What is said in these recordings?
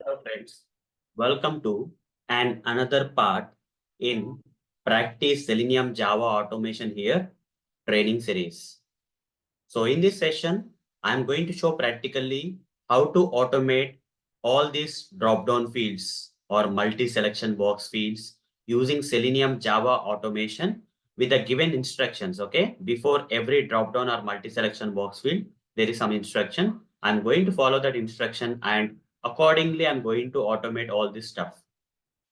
Hello friends, welcome to another part in Practice Selenium Java Automation here training series. So in this session, I'm going to show practically how to automate all these drop-down fields or multi-selection box fields using Selenium Java Automation with the given instructions. Okay, before every drop-down or multi-selection box field, there is some instruction. I'm going to follow that instruction and accordingly, I'm going to automate all this stuff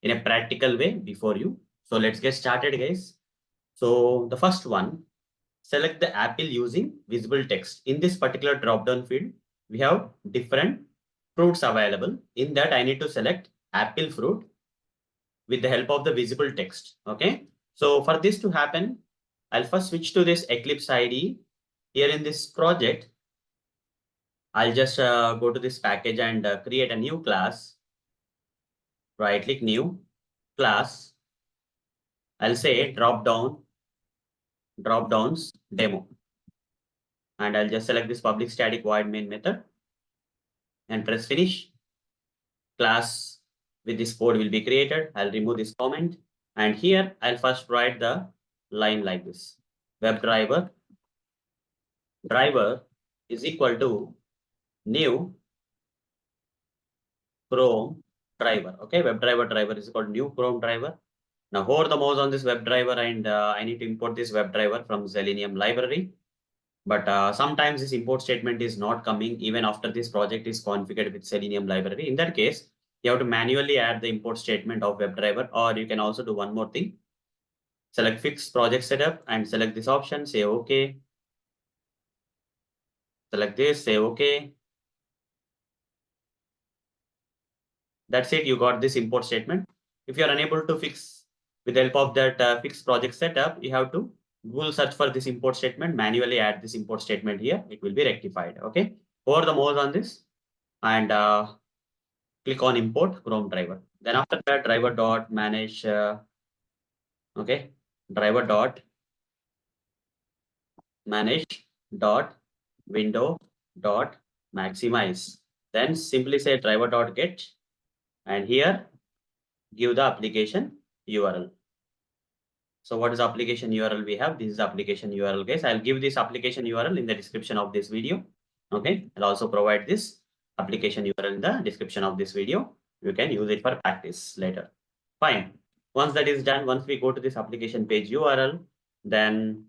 in a practical way before you. So let's get started, guys. So the first one, select the apple using visible text. In this particular drop-down field, we have different fruits available. In that, I need to select apple fruit with the help of the visible text. Okay. So for this to happen, I'll first switch to this Eclipse IDE. Here in this project, I'll just go to this package and create a new class. Right click new class. I'll say drop downs demo. And I'll just select this public static void main method and press finish. Class with this code will be created. I'll remove this comment. And here I'll first write the line like this. WebDriver driver is equal to new Chrome driver. Okay, WebDriver driver is called new Chrome driver. Now hold the mouse on this WebDriver and I need to import this WebDriver from Selenium library. But sometimes this import statement is not coming even after this project is configured with Selenium library. In that case, you have to manually add the import statement of WebDriver, or you can also do one more thing. Select fix project setup and select this option, say OK. Select this, say OK. That's it, you got this import statement. If you are unable to fix with the help of that fix project setup, you have to Google search for this import statement, manually add this import statement here. It will be rectified. Okay. Hover the mouse on this and click on import Chrome driver. Then after that, driver dot manage, okay, driver dot manage dot window dot maximize. Then simply say driver dot get, and here give the application URL. So what is application URL we have? This is application URL, guys. I'll give this application URL in the description of this video. Okay, I'll also provide this application URL in the description of this video. You can use it for practice later. Fine. Once that is done, once we go to this application page URL, then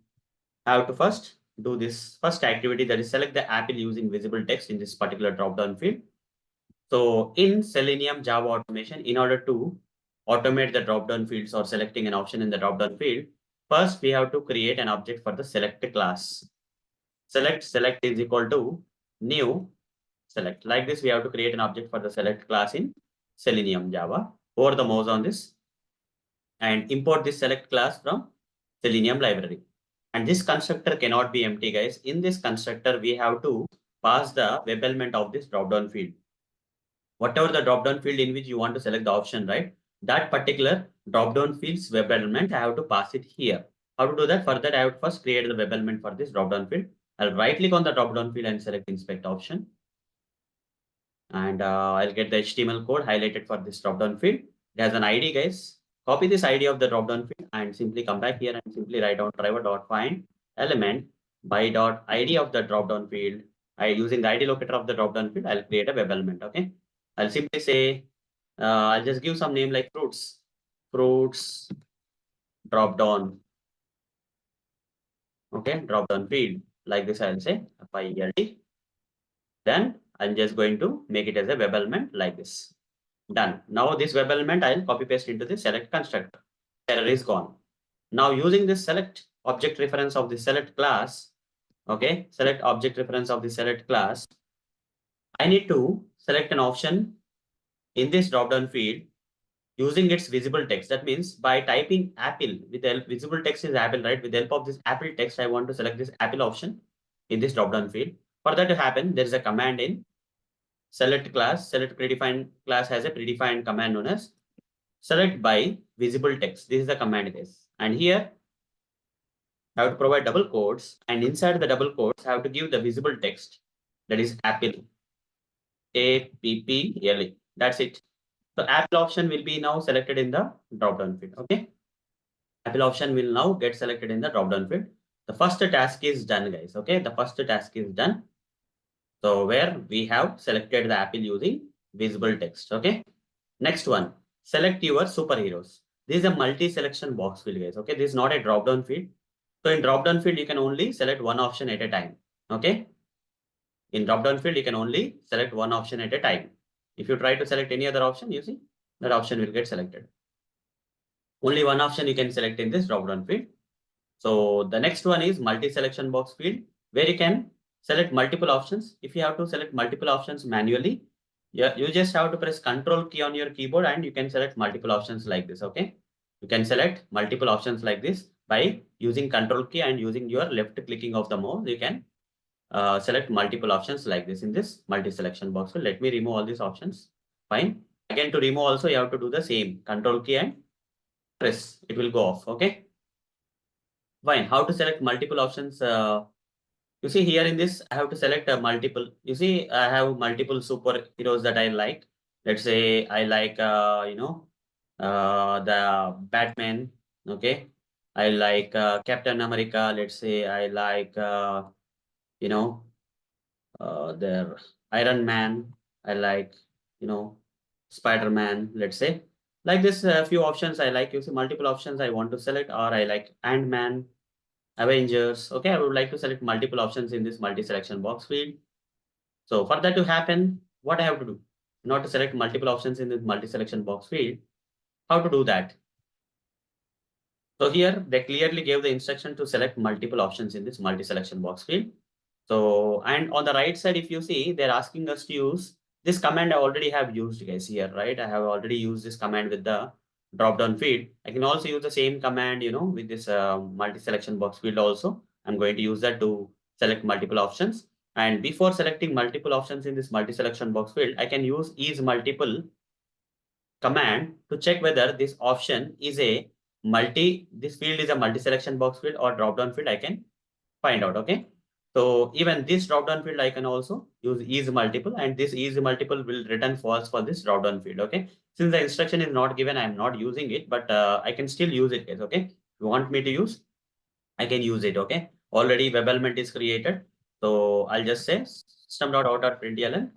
I have to first do this first activity, that is select the apple using visible text in this particular drop-down field. So in Selenium Java Automation, in order to automate the drop-down fields or selecting an option in the drop-down field, first we have to create an object for the select class. Select is equal to new select. Like this, we have to create an object for the select class in Selenium Java. Hover the mouse on this and import this select class from Selenium library. And this constructor cannot be empty, guys. In this constructor, we have to pass the web element of this drop-down field. Whatever the drop-down field in which you want to select the option, right? That particular drop-down field's web element, I have to pass it here. How to do that? For that, I have to first create the web element for this drop-down field. I'll right-click on the drop-down field and select inspect option. And I'll get the HTML code highlighted for this drop-down field. It has an ID, guys. Copy this ID of the drop-down field and simply come back here and simply write down driver.find element by dot ID of the drop-down field. Using the ID locator of the drop-down field, I'll create a web element. Okay. I'll simply say, I'll just give some name like fruits drop-down. Okay, drop-down field. Like this, I'll say FILD. Then I'm just going to make it as a web element like this. Done. Now this web element I'll copy paste into the select constructor. Error is gone. Now using this select object reference of the select class, okay, select object reference of the select class, I need to select an option in this drop-down field using its visible text. That means by typing apple with the visible text is apple, right? With the help of this apple text, I want to select this apple option in this drop-down field. For that to happen, there is a command in select class. Select predefined class has a predefined command known as select by visible text. This is the command, guys. And here I have to provide double quotes, and inside the double quotes, I have to give the visible text, that is apple, APPLE. That's it. So Apple option will be now selected in the drop-down field. Okay. Apple option will now get selected in the drop-down field. The first task is done, guys. Okay. The first task is done. So where we have selected the Apple using visible text. Okay. Next one, select your superheroes. This is a multi-selection box field, guys. Okay. This is not a drop-down field. So in drop-down field, you can only select one option at a time. Okay. In drop-down field, you can only select one option at a time. If you try to select any other option, you see that option will get selected. Only one option you can select in this drop-down field. So the next one is multi-selection box field, where you can select multiple options. If you have to select multiple options manually, yeah, you just have to press Control key on your keyboard and you can select multiple options like this. Okay, you can select multiple options like this by using Control key and using your left clicking of the mouse. You can select multiple options like this in this multi-selection box. So let me remove all these options. Fine. Again, to remove also you have to do the same Control key and press. It will go off. Okay. Fine. How to select multiple options? You see here in this, I have to select a multiple. You see, I have multiple superheroes that I like. Let's say I like, the Batman. Okay. I like Captain America. Let's say I like, you know, their Iron Man. I like, you know, Spider-Man. Let's say like this. A few options I like. You see, multiple options I want to select, or I like Ant-Man. Avengers. Okay, I would like to select multiple options in this multi-selection box field. So for that to happen, what I have to do? Not to select multiple options in this multi-selection box field. How to do that? So here they clearly gave the instruction to select multiple options in this multi-selection box field. So, and on the right side, if you see, they're asking us to use this command I already have used, guys, here, right? I have already used this command with the drop-down field. I can also use the same command, with this multi-selection box field also. I'm going to use that to select multiple options. And before selecting multiple options in this multi-selection box field, I can use is multiple command to check whether this option is a this field is a multi-selection box field or drop-down field. I can find out. Okay. So even this drop-down field, I can also use is multiple, and this is multiple will return false for this drop-down field. Okay. Since the instruction is not given, I'm not using it, but I can still use it, guys. Okay. If you want me to use, I can use it. Okay. Already web element is created. So I'll just say system.out.println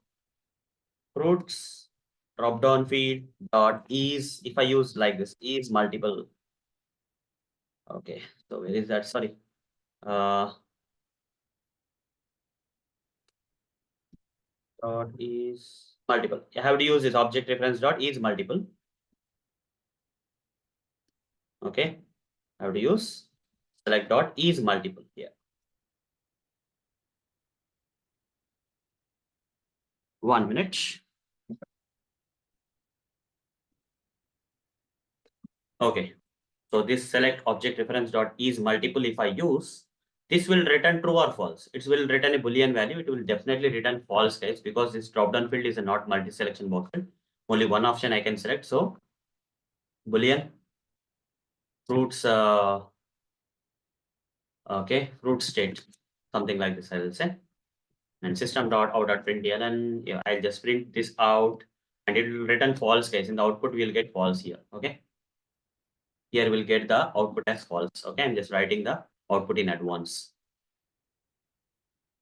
fruits drop-down field dot is, if I use like this, is multiple. Okay. So where is that? Sorry. Uh, dot is multiple. I have to use this object reference dot is multiple. Okay. I have to use select dot is multiple here. 1 minute. Okay. So this select object reference dot is multiple, if I use, this will return true or false. It will return a Boolean value. It will definitely return false, guys, because this drop-down field is a not multi-selection box field. Only one option I can select. So Boolean fruits, okay, fruit state, something like this, I will say. And system.out.println, yeah, I'll just print this out and it will return false, guys. In the output, we'll get false here. Okay. Here we'll get the output as false. Okay. I'm just writing the output in advance.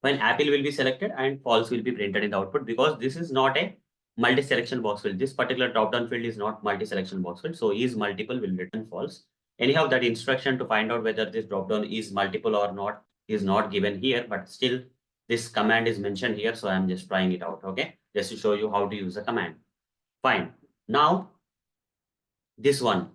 When apple will be selected and false will be printed in the output, because this is not a multi-selection box field. This particular drop-down field is not multi-selection box field. So is multiple will return false. Anyhow, that instruction to find out whether this drop-down is multiple or not is not given here, but still this command is mentioned here. So I'm just trying it out. Okay. Just to show you how to use the command. Fine. Now this one.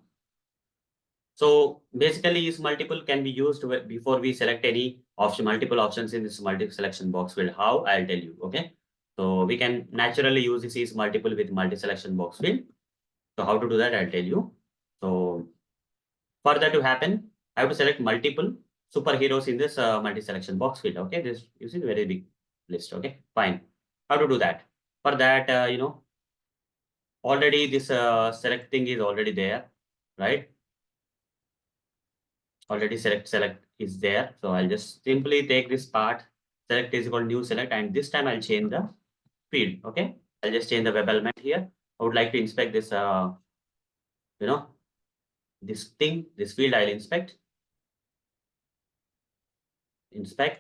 So basically is multiple can be used before we select any option, multiple options in this multi-selection box field. How? I'll tell you. Okay. So we can naturally use this is multiple with multi-selection box field. So how to do that? I'll tell you. So for that to happen, I have to select multiple superheroes in this multi-selection box field. Okay. This you see very big list. Okay. Fine. How to do that? For that, already this select thing is already there, right? Already select is there. So I'll just simply take this part, select is equal new select, and this time I'll change the field. Okay. I'll just change the web element here. I would like to inspect this, you know, this thing, this field I'll inspect,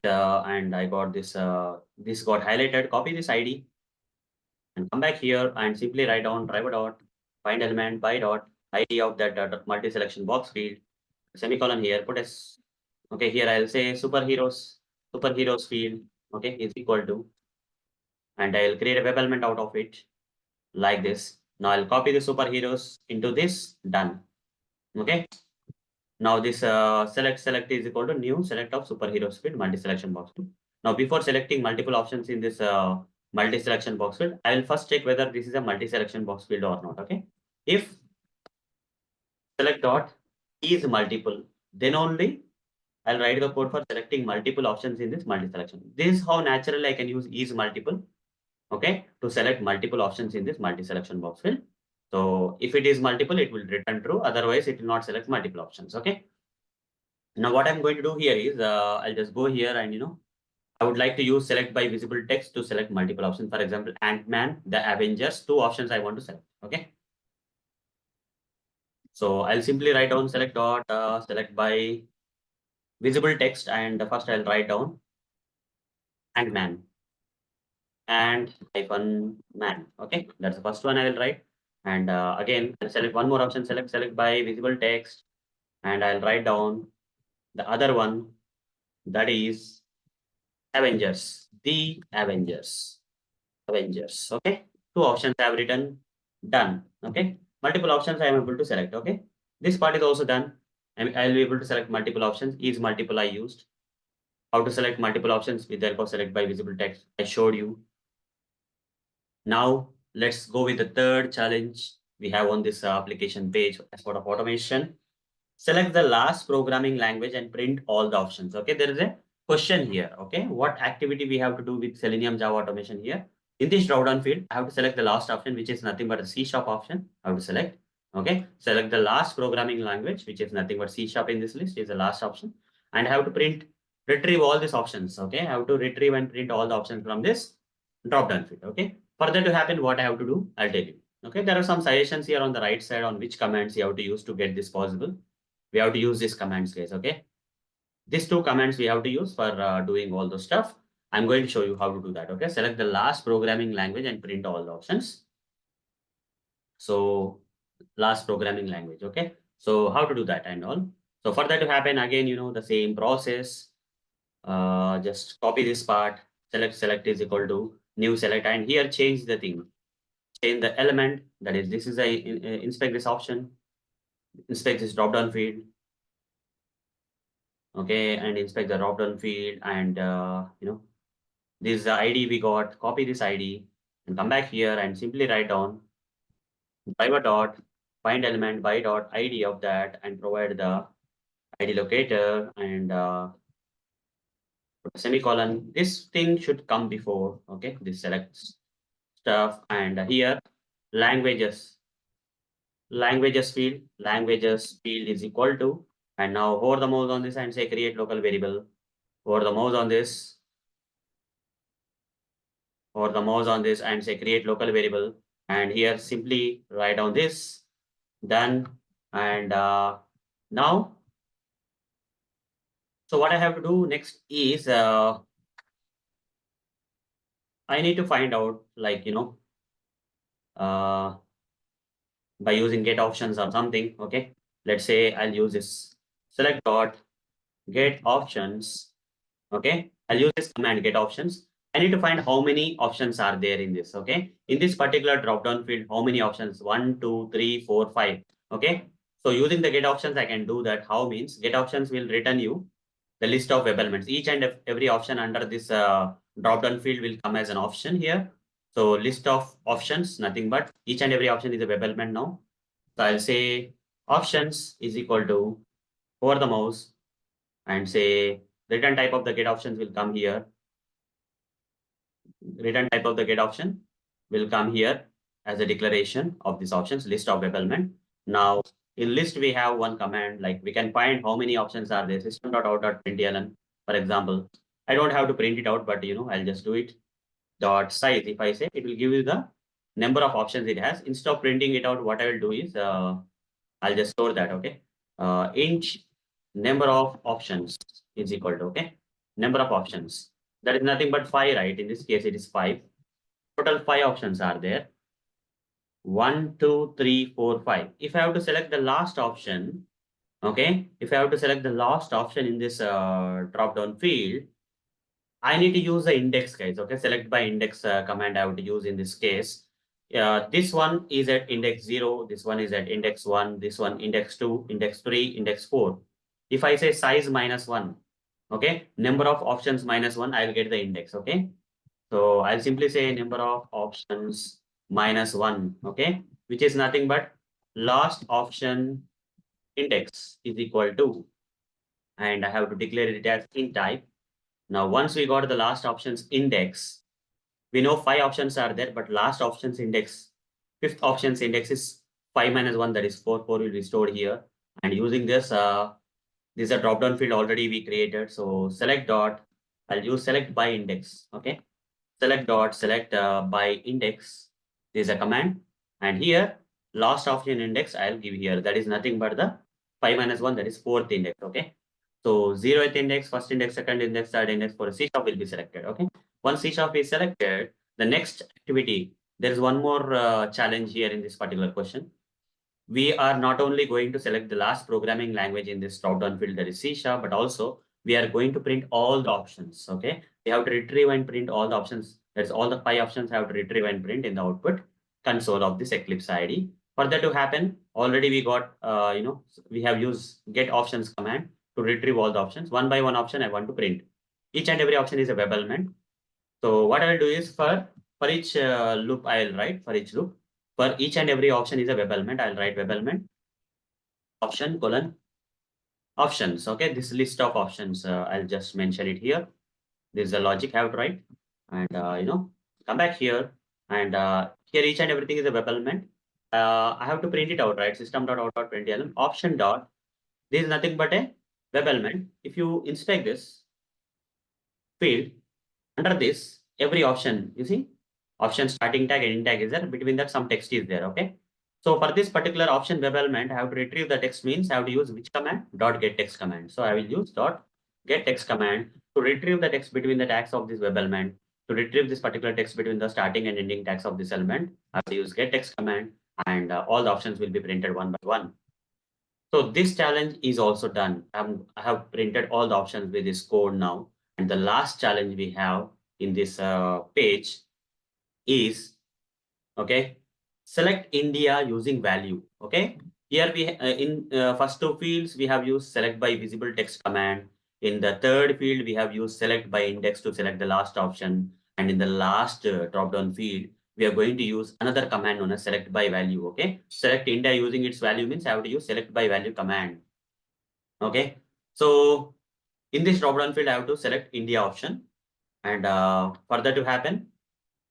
and I got this, this got highlighted, copy this ID and come back here and simply write down driver dot, find element by dot, ID of that multi-selection box field, semicolon here, put as, okay, here I'll say superheroes field, okay, is equal to, and I'll create a web element out of it like this. Now I'll copy the superheroes into this, done. Okay. Now this select is equal to new select of superheroes field multi-selection box field. Now before selecting multiple options in this multi-selection box field, I will first check whether this is a multi-selection box field or not. Okay. If select dot is multiple, then only I'll write the code for selecting multiple options in this multi-selection. This is how naturally I can use is multiple, okay, to select multiple options in this multi-selection box field. So if it is multiple, it will return true. Otherwise, it will not select multiple options. Okay. Now what I'm going to do here is I'll just go here and I would like to use select by visible text to select multiple options. For example, Ant-Man, the Avengers, two options I want to select. Okay. So I'll simply write down select dot select by visible text, and first I'll write down Ant-Man and hyphen man. Okay, that's the first one I will write. And again, I'll select one more option, select by visible text, and I'll write down the other one, that is Avengers, the Avengers. Okay, two options I have written, done. Okay, multiple options I am able to select. Okay, this part is also done. I'll be able to select multiple options. Is multiple I used. How to select multiple options with the help of select by visible text I showed you. Now let's go with the third challenge we have on this application page as part of automation. Select the last programming language and print all the options. Okay, there is a question here. Okay, what activity we have to do with Selenium Java Automation here? In this drop-down field, I have to select the last option, which is nothing but a C# option. I have to select. Okay, select the last programming language, which is nothing but C# in this list, is the last option, and I have to retrieve all these options. Okay, I have to retrieve and print all the options from this drop-down field. Okay, for that to happen, what I have to do, I'll tell you. Okay, there are some suggestions here on the right side on which commands you have to use to get this possible. We have to use these commands, guys. Okay, these two commands we have to use for doing all the stuff. I'm going to show you how to do that. Okay, select the last programming language and print all the options. So last programming language. Okay, so how to do that and all. So for that to happen, again, the same process. Just copy this part, select is equal to new select, and here change the thing, change the element, that is, this is a inspect this option, inspect this drop down field. Okay, and inspect the drop down field, and this is the ID we got, copy this ID and come back here and simply write down driver dot find element by dot ID of that and provide the ID locator and semicolon. This thing should come before, okay, this selects stuff, and here languages languages field is equal to, and now hover the mouse on this and say create local variable, hover the mouse on this, and say create local variable, and here simply write down this, done. And now, so what I have to do next is I need to find out, like, uh, by using get options or something. Okay, let's say I'll use this select dot get options. Okay, I'll use this command get options. I need to find how many options are there in this. Okay, in this particular drop down field, how many options? 1, 2, 3, 4, 5. Okay, so using the get options, I can do that. How means get options will return you the list of web elements. Each and every option under this drop down field will come as an option here. So list of options, nothing but each and every option is a web element now. So I'll say options is equal to over the mouse and say return type of the get options will come here. Return type of the get option will come here as a declaration of these options, list of web element. Now in list, we have one command, like we can find how many options are there, system.out.println, for example. I don't have to print it out, but I'll just do it. Dot size, if I say, it will give you the number of options it has. Instead of printing it out, what I will do is I'll just store that. Okay. Int number of options is equal to, okay, number of options. That is nothing but 5, right? In this case, it is 5. Total 5 options are there. 1, 2, 3, 4, 5. If I have to select the last option, okay, if I have to select the last option in this drop down field, I need to use the index, guys. Okay, select by index command I have to use in this case. This one is at index 0. This one is at index 1. This one index 2, index 3, index 4. If I say size -1, okay, number of options -1, I'll get the index. Okay, so I'll simply say number of options -1. Okay, which is nothing but last option index is equal to, and I have to declare it as int type. Now, once we got the last options index, we know 5 options are there, but last options index, fifth options index is 5 minus 1, that is 4. 4 will be stored here. And using this, this is a drop down field already we created. So select dot, I'll use select by index. Okay. Select dot, select by index. This is a command. And here, last option index, I'll give here. That is nothing but the 5 minus 1, that is 4th index. Okay. So 0th index, first index, second index, third index for a C sharp will be selected. Okay. Once C sharp is selected, the next activity, there is one more challenge here in this particular question. We are not only going to select the last programming language in this drop-down field, that is C sharp, but also we are going to print all the options. Okay. We have to retrieve and print all the options. That's all the 5 options have to retrieve and print in the output console of this Eclipse IDE. For that to happen, already we got, we have used get options command to retrieve all the options. One by one option I want to print. Each and every option is a web element. So what I will do is for each loop, I will write for each loop. For each and every option is a web element. I'll write web element option colon options. Okay, this list of options, I'll just mention it here. This is the logic I have to write. And, come back here. And here each and everything is a web element. I have to print it out, right? System.out.println option dot. This is nothing but a web element. If you inspect this field, under this, every option, you see, option starting tag, ending tag is there. Between that, some text is there. Okay. So for this particular option web element, I have to retrieve the text means I have to use which command? Dot get text command. So I will use dot get text command to retrieve the text between the tags of this web element. To retrieve this particular text between the starting and ending tags of this element, I have to use get text command, and all the options will be printed one by one. So this challenge is also done. I have printed all the options with this code now. And the last challenge we have in this page is, okay, select India using value. Okay, here we in first 2 fields we have used select by visible text command. In the third field we have used select by index to select the last option, and in the last drop down field we are going to use another command known as select by value. Okay, select India using its value means I have to use select by value command. Okay, so in this drop down field I have to select India option, and for that to happen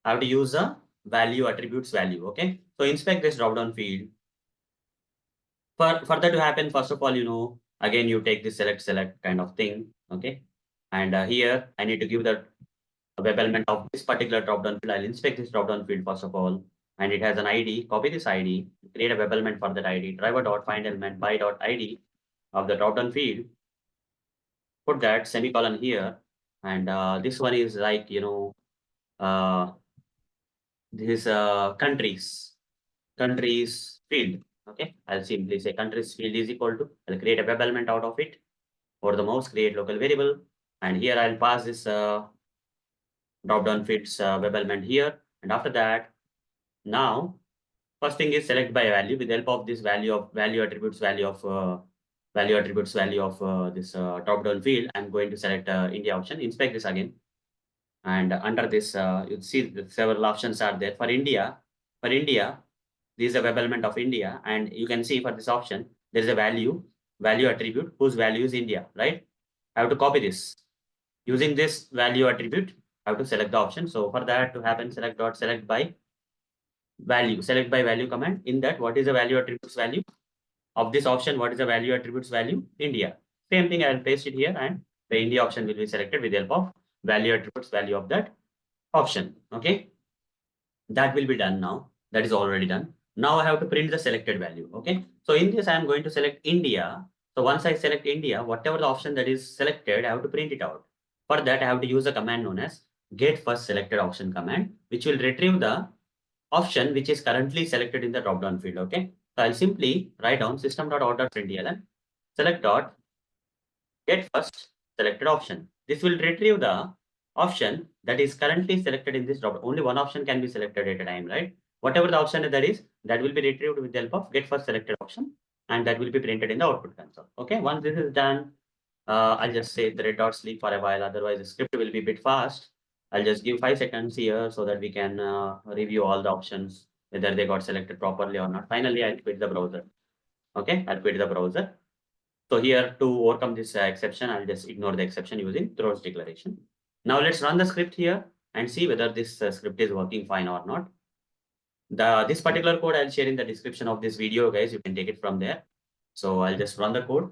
I have to use a value attributes value. Okay, so inspect this drop down field. For that to happen, first of all, again you take this select kind of thing. Okay, and here I need to give the web element of this particular drop down field. I'll inspect this drop down field first of all, and it has an ID. Copy this ID, create a web element for that ID. Driver dot find element by dot ID of the drop down field. Put that semicolon here, and this one is like uh, this countries field. Okay, I'll simply say countries field is equal to, I'll create a web element out of it. For the mouse, create local variable, and here I'll pass this drop down fields web element here. And after that, now first thing is select by value. With the help of this value attributes value of this drop down field, I'm going to select India option. Inspect this again, and under this you see the several options are there for India. For India, this is a web element of India, and you can see for this option there is a value attribute whose value is India, right? I have to copy this. Using this value attribute, I have to select the option. So for that to happen, select by value command. In that, what is the value attributes value of this option? What is the value attributes value? India. Same thing, I will paste it here, and the India option will be selected with the help of value attributes value of that option. Okay, that will be done now. That is already done. Now I have to print the selected value. Okay. So in this, I am going to select India. So once I select India, whatever the option that is selected, I have to print it out. For that, I have to use a command known as get first selected option command, which will retrieve the option which is currently selected in the drop-down field. Okay. So I'll simply write down system.out.println select dot get first selected option. This will retrieve the option that is currently selected in this drop. Only one option can be selected at a time, right? Whatever the option that is, that will be retrieved with the help of get first selected option, and that will be printed in the output console. Okay, once this is done, I'll just say thread dot sleep for a while. Otherwise, the script will be a bit fast. I'll just give 5 seconds here so that we can review all the options, whether they got selected properly or not. Finally, I'll quit the browser. Okay, I'll quit the browser. So here to overcome this exception, I'll just ignore the exception using throws declaration. Now let's run the script here and see whether this script is working fine or not. This particular code I'll share in the description of this video, guys. You can take it from there. So I'll just run the code.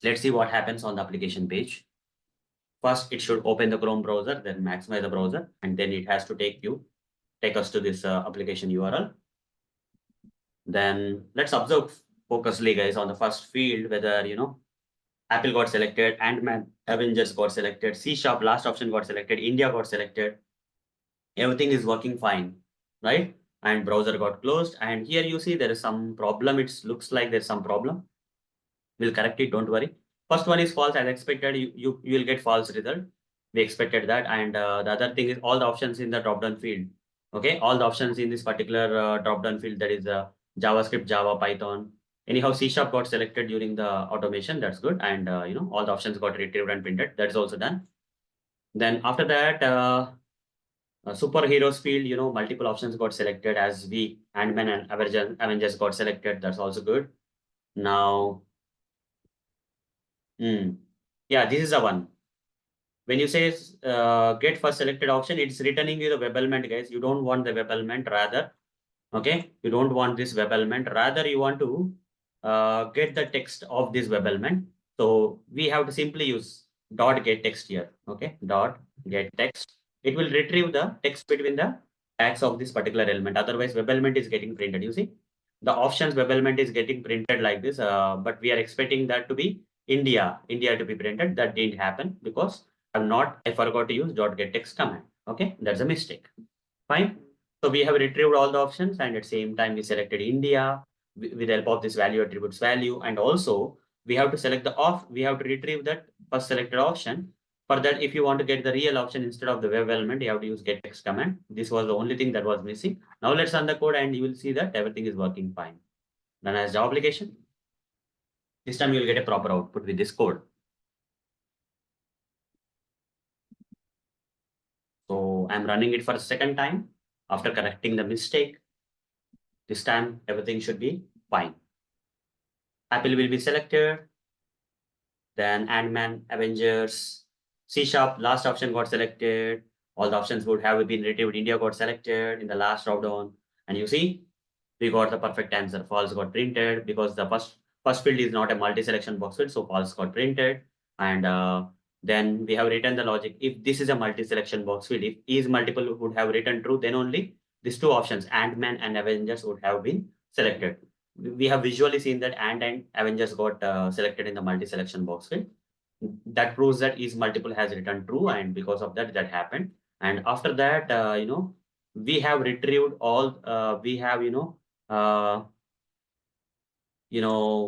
Let's see what happens on the application page. First, it should open the Chrome browser, then maximize the browser, and then it has to take us to this application URL. Then let's observe focusedly, guys, on the first field, whether, Apple got selected, Ant-Man, Avengers got selected, C# last option got selected, India got selected. Everything is working fine, right? And browser got closed. And here you see there is some problem. It looks like there's some problem. We'll correct it, don't worry. First one is false as expected. You will get false result. We expected that. And the other thing is all the options in the drop-down field. Okay, all the options in this particular drop-down field, that is JavaScript, Java, Python. Anyhow, C# got selected during the automation. That's good. And all the options got retrieved and printed. That's also done. Then after that, superheroes field, multiple options got selected as we Ant-Man and Avengers got selected. That's also good. Now, yeah, this is the one. When you say get first selected option, it's returning you the web element, guys. You don't want the web element, rather. Okay, you don't want this web element. Rather, you want to get the text of this web element. So we have to simply use dot get text here. Okay, dot get text. It will retrieve the text between the tags of this particular element. Otherwise, web element is getting printed. You see, the options web element is getting printed like this. But we are expecting that to be India to be printed. That didn't happen because I forgot to use dot get text command. Okay, that's a mistake. Fine. So we have retrieved all the options, and at the same time we selected India with the help of this value attributes value. And also we have to select we have to retrieve that first selected option. For that, if you want to get the real option instead of the web element, you have to use get text command. This was the only thing that was missing. Now let's run the code and you will see that everything is working fine. Then as Java application, this time you will get a proper output with this code. So I'm running it for a second time after correcting the mistake. This time everything should be fine. Apple will be selected. Then Ant-Man, Avengers, C#, last option got selected. All the options would have been retrieved. India got selected in the last dropdown. And you see, we got the perfect answer. False got printed because the first field is not a multi-selection box field, so false got printed. And then we have written the logic. If this is a multi-selection box field, if is multiple would have written true, then only these two options, Ant-Man and Avengers, would have been selected. We have visually seen that Ant and Avengers got selected in the multi-selection box field. That proves that is multiple has returned true, and because of that, that happened. And after that, we have retrieved all. We have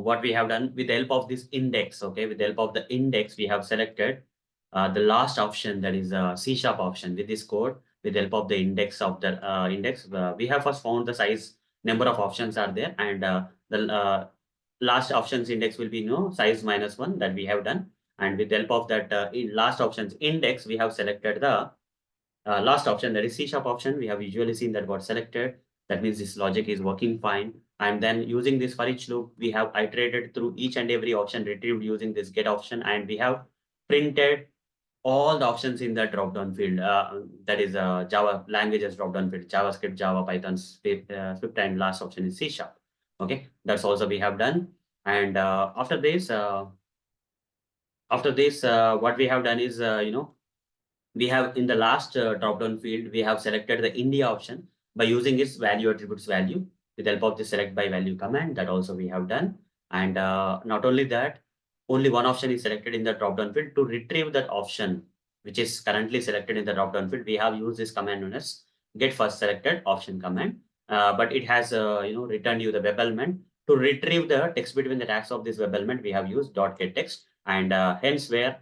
what we have done with the help of this index. Okay, with the help of the index, we have selected the last option, that is C# option. With this code, with the help of the index of the index, we have first found the size number of options are there, and the last options index will be size -1 that we have done. And with the help of that last options index, we have selected the last option, that is C# option. We have visually seen that got selected. That means this logic is working fine. And then using this for each loop, we have iterated through each and every option retrieved using this get option, and we have printed all the options in the drop-down field. That is Java languages drop-down field, JavaScript, Java, Python, Swift, and last option is C#. Okay, that's also we have done. And after this, what we have done is, we have in the last drop-down field, we have selected the India option. by using its value attributes value with the help of the select by value command. That also we have done. And not only that, only one option is selected in the drop-down field. To retrieve that option, which is currently selected in the drop-down field, we have used this command known as get first selected option command. But it has returned you the web element. To retrieve the text between the tags of this web element, we have used dot get text, and hence where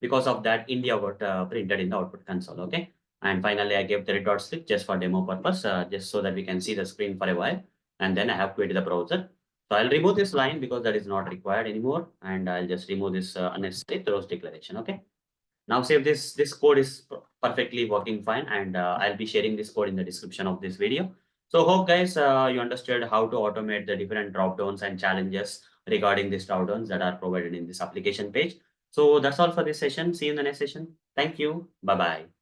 because of that India got printed in the output console. Okay. And finally, I gave the red dot slip just for demo purpose, just so that we can see the screen for a while. And then I have quit the browser. So I'll remove this line because that is not required anymore. And I'll just remove this unnecessary throws declaration. Okay. Now save this. This code is perfectly working fine. And I'll be sharing this code in the description of this video. So hope guys, you understood how to automate the different drop downs and challenges regarding these drop downs that are provided in this application page. So that's all for this session. See you in the next session. Thank you. Bye-bye.